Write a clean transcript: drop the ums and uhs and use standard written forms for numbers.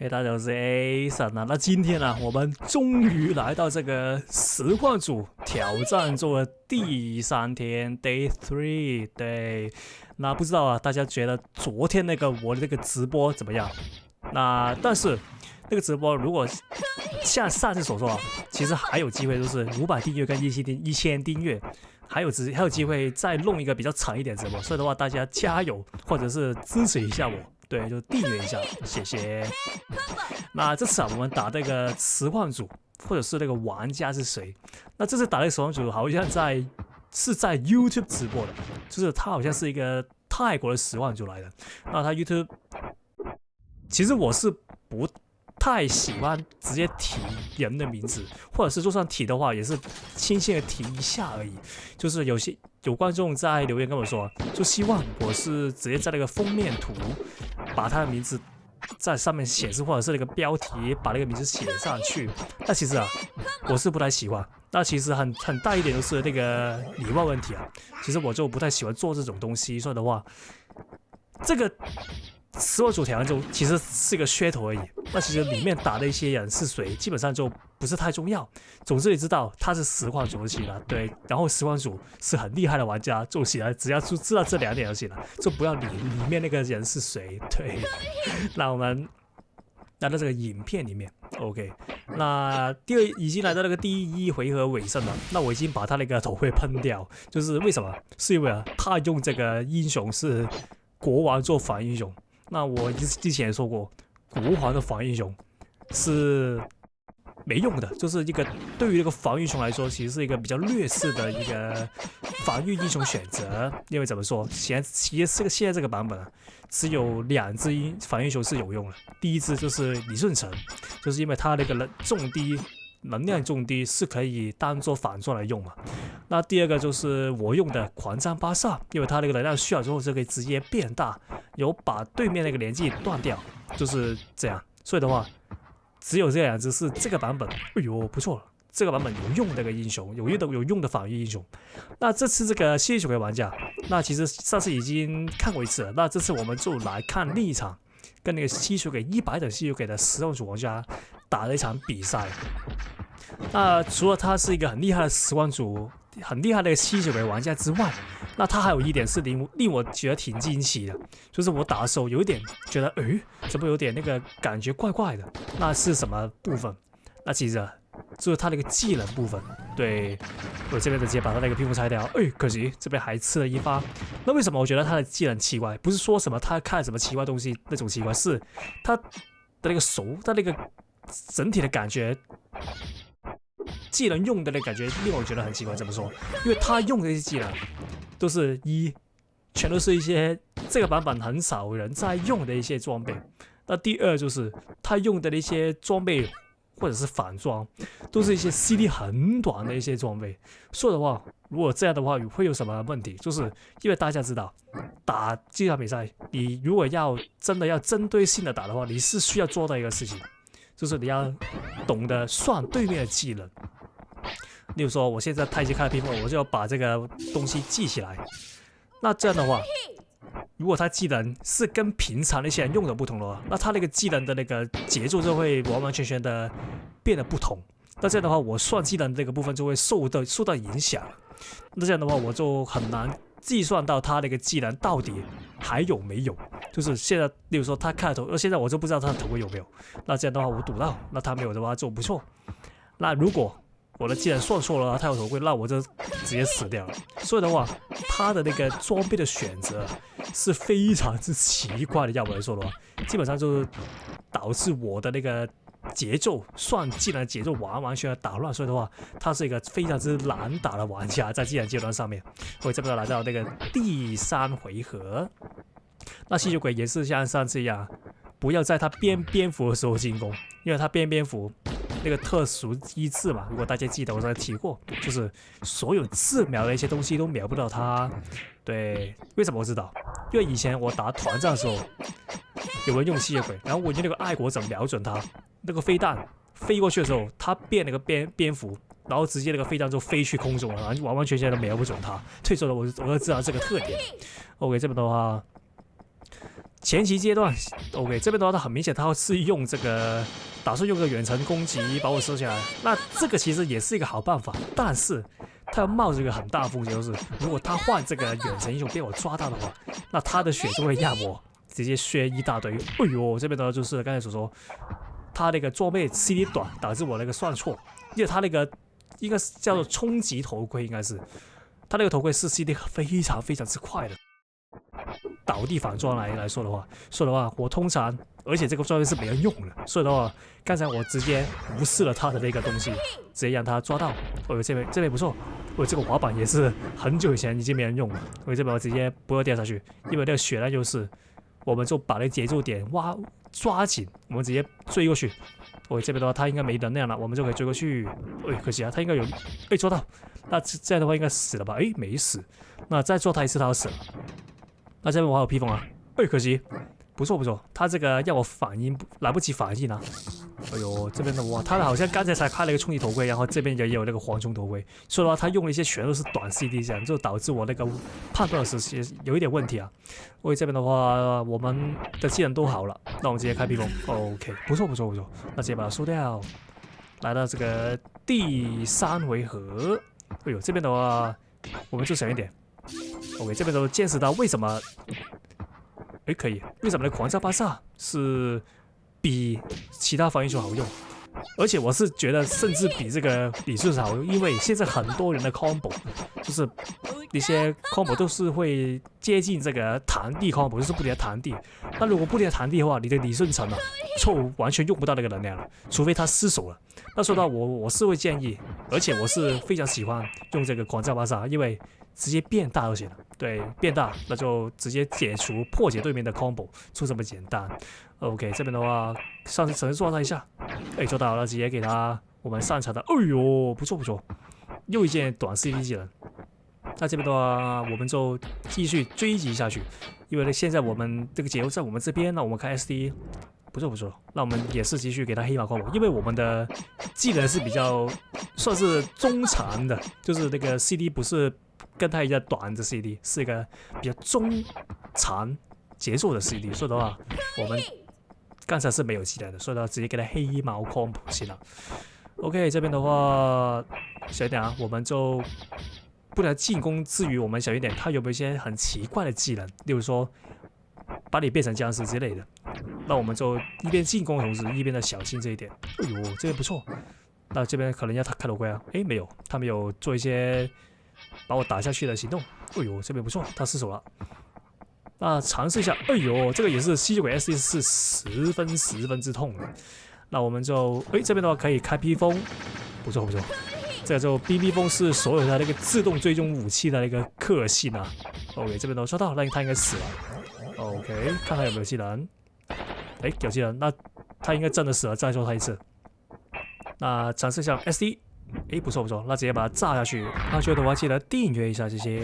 大家好，我是 Ason 啊。那今天呢，我們終於來到這個實況組挑戰做的第3天 ，Day 3。對，那不知道啊，大家覺得昨天我的那個直播怎麼樣？但是那個直播如果像上次所說啊，其實還有機會，就是500訂閱跟1000訂閱，還有機會再弄一個比較長一點直播。所以的話，大家加油，或者是支持一下我。对，就訂閱一下，謝謝。那這次啊，我們打這個實況組，或者是那個玩家是誰？那這次打的實況組好像是在 YouTube 直播的，就是他好像是一個泰國的實況組來的。那他 YouTube， 其實我是不太喜歡直接提人的名字，或者是就算提的話，也是輕輕的提一下而已。就是有觀眾在留言跟我說，就希望我是直接在那個封面圖把他的名字在上面顯示，或者是那個標題把那個名字寫上去。那其實啊，我是不太喜歡。那其實很大一點就是那個禮貌問題啊。其實我就不太喜歡做這種東西，所以的話，這個實況組挑戰就其實是一個噱頭而已。那其實裡面打的一些人是誰，基本上就不是太重要。總之你知道他是實況組就行了，對。然後實況組是很厲害的玩家就行了，只要知道這2點就行了，就不要理裡面那個人是誰。对。那我們來到這個影片裡面 ，OK。那已經來到那個第1回合尾聲了。那我已經把他那個頭盔噴掉，就是為什麼？是因為啊，他用這個英雄是國王做反英雄。那我之前也說過，國王的防英雄是沒用的，就是一個對於那個防英雄來說，其實是一個比較劣勢的一個防御英雄選擇。因為怎麼說，現在這個版本啊，只有2隻防英雄是有用的。第一隻就是李舜臣，就是因為他那個能量重低是可以當做反装來用嘛。那第二個就是我用的狂战巴薩，因為他那个能量需要之後就可以直接變大，有把對面那個連技斷掉，就是這樣。所以的話，只有這2隻是這個版本。哎呦，不錯了，這個版本有用的那個英雄，有用的防御英雄。那這次這個吸血鬼玩家，那其實上次已經看過一次了。那這次我們就來看另一場跟那個吸血鬼100等吸血鬼的實況組玩家打了一場比賽。那除了他是一個很厲害的實況組、很厲害的吸血鬼玩家之外，那他還有一點是令我覺得挺驚奇的，就是我打的時候有一點覺得，怎麼有點那個感覺怪怪的？那是什麼部分？那其實就是他那個技能部分。對，我這邊直接把他那個皮膚拆掉，可惜這邊還吃了一發。那為什麼我覺得他的技能奇怪？不是說什麼他看什麼奇怪東西那種奇怪，是他的那個手，他那個整體的感覺。技能用的那感覺令我覺得很奇怪，怎麼說？因為他用的一些技能都是全都是一些這個版本很少人在用的一些裝備。那第二就是他用的那些裝備或者是反裝，都是一些 CD 很短的一些裝備。說的話，如果這樣的話會有什麼問題？就是因為大家知道，打這場比賽，你如果真的要針對性的打的話，你是需要做到一個事情，就是你要懂得算對面的技能。例如說，我現在他已經開了屏幕，我就要把這個東西記起來。那這樣的話，如果他技能是跟平常那些人用的不同的話，那他那個技能的那個節奏就會完完全全的變得不同。那這樣的話，我算技能這個部分就會受到影響。那這樣的話，我就很難計算到他那個技能到底還有沒有。就是現在，例如說他開了頭，現在我就不知道他的頭盔有沒有。那這樣的話，我賭到，那他沒有的話就不錯。那如果我的技能算錯了，他有頭盔，那我就直接死掉了。所以的話，他的那個裝備的選擇是非常之奇怪的。要我來說的話，基本上就是導致我的那個節奏算技能的節奏完完全全打亂。所以的話，他是一個非常之難打的玩家，在技能階段上面。我這邊來到那個第3回合，那吸血鬼也是像上次一樣，不要在他蝙蝠的時候進攻，因為他蝙蝠。那個特殊機制嘛，如果大家記得我剛才提過，就是所有自瞄的一些東西都瞄不到他。對，為什麼我知道？因為以前我打團戰的時候，有人用吸血鬼，然後我用那個愛國者瞄準他，那個飛彈飛過去的時候，他變那個蝙蝠，然後直接那個飛彈就飛去空中了，然後完完全全都瞄不準他。所以說我就知道這個特點。OK， 這邊的話，前期階段 ，OK， 這邊的話，他很明顯他是用這個，打算用個遠程攻擊把我射下來。那這個其實也是一個好辦法，但是他要冒着一個很大風險，就是如果他換這個遠程英雄被我抓到的話，那他的血就會讓我直接削一大堆。哎呦，這邊的話就是剛才所說，他那個裝備 CD 短，導致我那個算錯，因為他那個應該是叫做衝擊頭盔，應該是他那個頭盔是 CD 非常之快的。倒地反裝來說的話，我通常，而且這個裝備是沒人用的，所以的話，剛才我直接無視了他的那個東西，直接讓他抓到。哦，這邊不錯，哦，這個滑板也是很久以前已經沒人用了，所以這邊我直接不要掉下去，因為那個血量優勢，我們就把那個節奏點抓緊，我們直接追過去。哦，這邊的話他應該沒能量了，我們就可以追過去。哎，可惜啊，他應該有，哎，抓到，那這樣的話應該死了吧？哎，沒死，那再抓他一次他要死了。那這邊我還有披風啊，哎，可惜，不錯，他這個讓我反應來不及反應啊。哎呦，這邊的哇，他好像剛才才開了一個衝擊頭盔，然後這邊也有那個蝗蟲頭盔，所以的話他用了一些全都是短 CD， 這樣就導致我那個判斷的時候有一點問題啊。所以這邊的話，我們的技能都好了，那我們直接開披風 ，OK， 不錯，那直接把它收掉，來到這個第3回合。哎呦，這邊的話我們就小一點。OK， 這邊都見識到為什麼，哎，可以，為什麼那狂炸巴薩是比其他防御术好用，而且我是覺得甚至比這個理顺好用，因為現在很多人的 combo 就是一些 combo 都是會接近這個彈地 combo， 就是不停的彈地。那如果不停的彈地的話，你的理順層啊，就完全用不到那個能量了，除非他失手了。那說到我是會建議，而且我是非常喜歡用這個狂炸巴薩，因為直接變大就行了，對，變大那就直接破解對面的 combo， 就這麼簡單。OK， 這邊的話上去只能抓他一下，哎，做到了，直接給他我們擅長的，哎呦，不錯，又一件短 CD 技能。那這邊的話，我們就繼續追擊下去，因為呢現在我們這個節奏在我們這邊，那我們開 SD， 不錯，那我們也是繼續給他黑馬 combo， 因為我們的技能是比較算是中長的，就是那個 CD 不是跟他一樣短的 CD， 是一個比較中長節奏的 CD， 所以的話，我們剛才是沒有技能的，所以的話直接給他黑毛 combo 行了。OK， 這邊的話小一點啊，我們就不能進攻之餘，我們小一點，他有沒有一些很奇怪的技能，例如說把你變成僵屍之類的，那我們就一邊進攻的同時一邊的小心這一點。哎呦，這邊不錯，那這邊可能要他開頭盔啊，哎，沒有，他沒有做一些把我打下去的行動。哎呦，這邊不錯，他失手了。那嘗試一下，哎呦，這個也是吸血鬼 SD 是十分之痛的。那我們就，哎，這邊的話可以開披風，不錯。這個就 BB 風是所有的那個自動追蹤武器的那個特性啊。OK， 這邊都刷到，那他應該死了。OK， 看他有沒有技能。哎，有技能，那他應該真的死了，再說他一次。那嘗試一下 SD， 哎，不錯，那直接把它炸下去。那覺得的話，記得訂閱一下，謝謝。